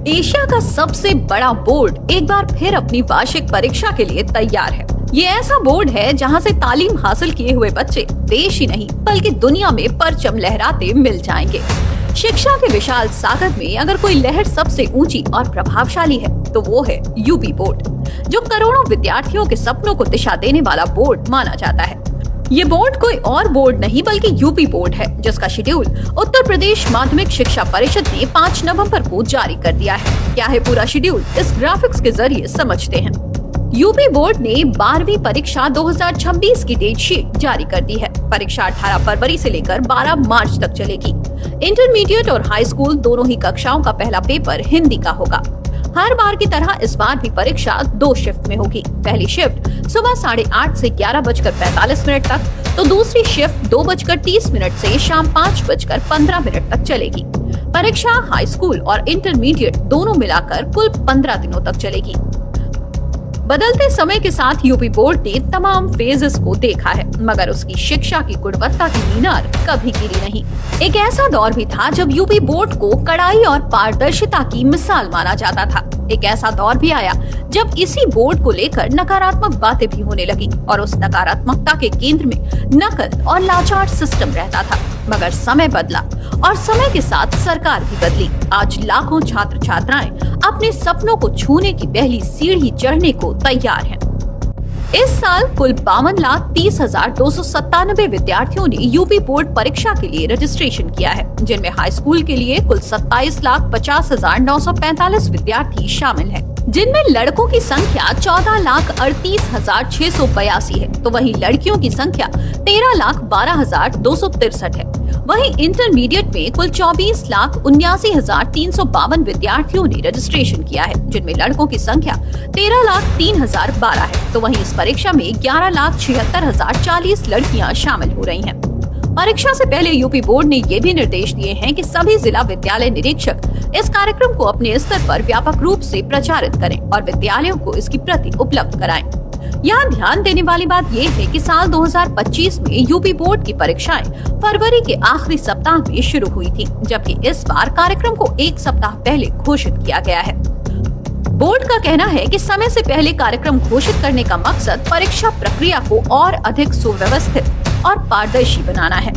Asia का सबसे बड़ा बोर्ड एक बार फिर अपनी वार्षिक परीक्षा के लिए तैयार है। ये ऐसा बोर्ड है जहां से तालीम हासिल किए हुए बच्चे देश ही नहीं बल्कि दुनिया में परचम लहराते मिल जाएंगे। शिक्षा के विशाल सागर में अगर कोई लहर सबसे ऊंची और प्रभावशाली है तो वो है यूपी बोर्ड, जो करोड़ों विद्यार्थियों के सपनों को दिशा देने वाला बोर्ड माना जाता है। ये बोर्ड कोई और बोर्ड नहीं बल्कि यूपी बोर्ड है, जिसका शेड्यूल उत्तर प्रदेश माध्यमिक शिक्षा परिषद ने 5 नवंबर को जारी कर दिया है। क्या है पूरा शेड्यूल, इस ग्राफिक्स के जरिए समझते हैं। यूपी बोर्ड ने 12वीं परीक्षा 2026 की डेट शीट जारी कर दी है। परीक्षा 18 फरवरी से लेकर 12 मार्च तक चलेगी। इंटरमीडिएट और हाई स्कूल दोनों ही कक्षाओं का पहला पेपर हिंदी का होगा। हर बार की तरह इस बार भी परीक्षा 2 शिफ्ट में होगी। पहली शिफ्ट सुबह 8:30 से 11:45 तक, तो दूसरी शिफ्ट 2:30 से शाम 5:15 तक चलेगी। परीक्षा हाई स्कूल और इंटरमीडिएट दोनों मिलाकर कुल 15 दिनों तक चलेगी। बदलते समय के साथ यूपी बोर्ड ने तमाम फेजेस को देखा है, मगर उसकी शिक्षा की गुणवत्ता की मीनार कभी गिरी नहीं। एक ऐसा दौर भी था जब यूपी बोर्ड को कड़ाई और पारदर्शिता की मिसाल माना जाता था। एक ऐसा दौर भी आया जब इसी बोर्ड को लेकर नकारात्मक बातें भी होने लगी और उस नकारात्मकता के केंद्र में नकल और लाचार सिस्टम रहता था। मगर समय बदला और समय के साथ सरकार भी बदली। आज लाखों छात्र छात्राएं अपने सपनों को छूने की पहली सीढ़ी चढ़ने को तैयार हैं। इस साल कुल 52,30,297 विद्यार्थियों ने यूपी बोर्ड परीक्षा के लिए रजिस्ट्रेशन किया है, जिनमें हाई स्कूल के लिए कुल 27,50,945 विद्यार्थी शामिल हैं, जिनमें लड़कों की संख्या 14,38,682 है, तो वहीं लड़कियों की संख्या 13,12,263 है। वहीं इंटरमीडिएट में कुल 24,79,352 विद्यार्थियों ने रजिस्ट्रेशन किया है, जिनमें लड़कों की संख्या 13,03,012 है, तो वहीं इस परीक्षा में 11,76,040 लड़कियां शामिल हो रही हैं। परीक्षा से पहले यूपी बोर्ड ने ये भी निर्देश दिए हैं कि सभी जिला विद्यालय निरीक्षक इस कार्यक्रम को अपने स्तर पर व्यापक रूप से प्रचारित करें और विद्यालयों को इसकी प्रति उपलब्ध कराएं। यहाँ ध्यान देने वाली बात ये है कि साल 2025 में यूपी बोर्ड की परीक्षाएं फरवरी के आखिरी सप्ताह में शुरू हुई थी, जबकि इस बार कार्यक्रम को 1 सप्ताह पहले घोषित किया गया है। बोर्ड का कहना है कि समय से पहले कार्यक्रम घोषित करने का मकसद परीक्षा प्रक्रिया को और अधिक सुव्यवस्थित और पारदर्शी बनाना है।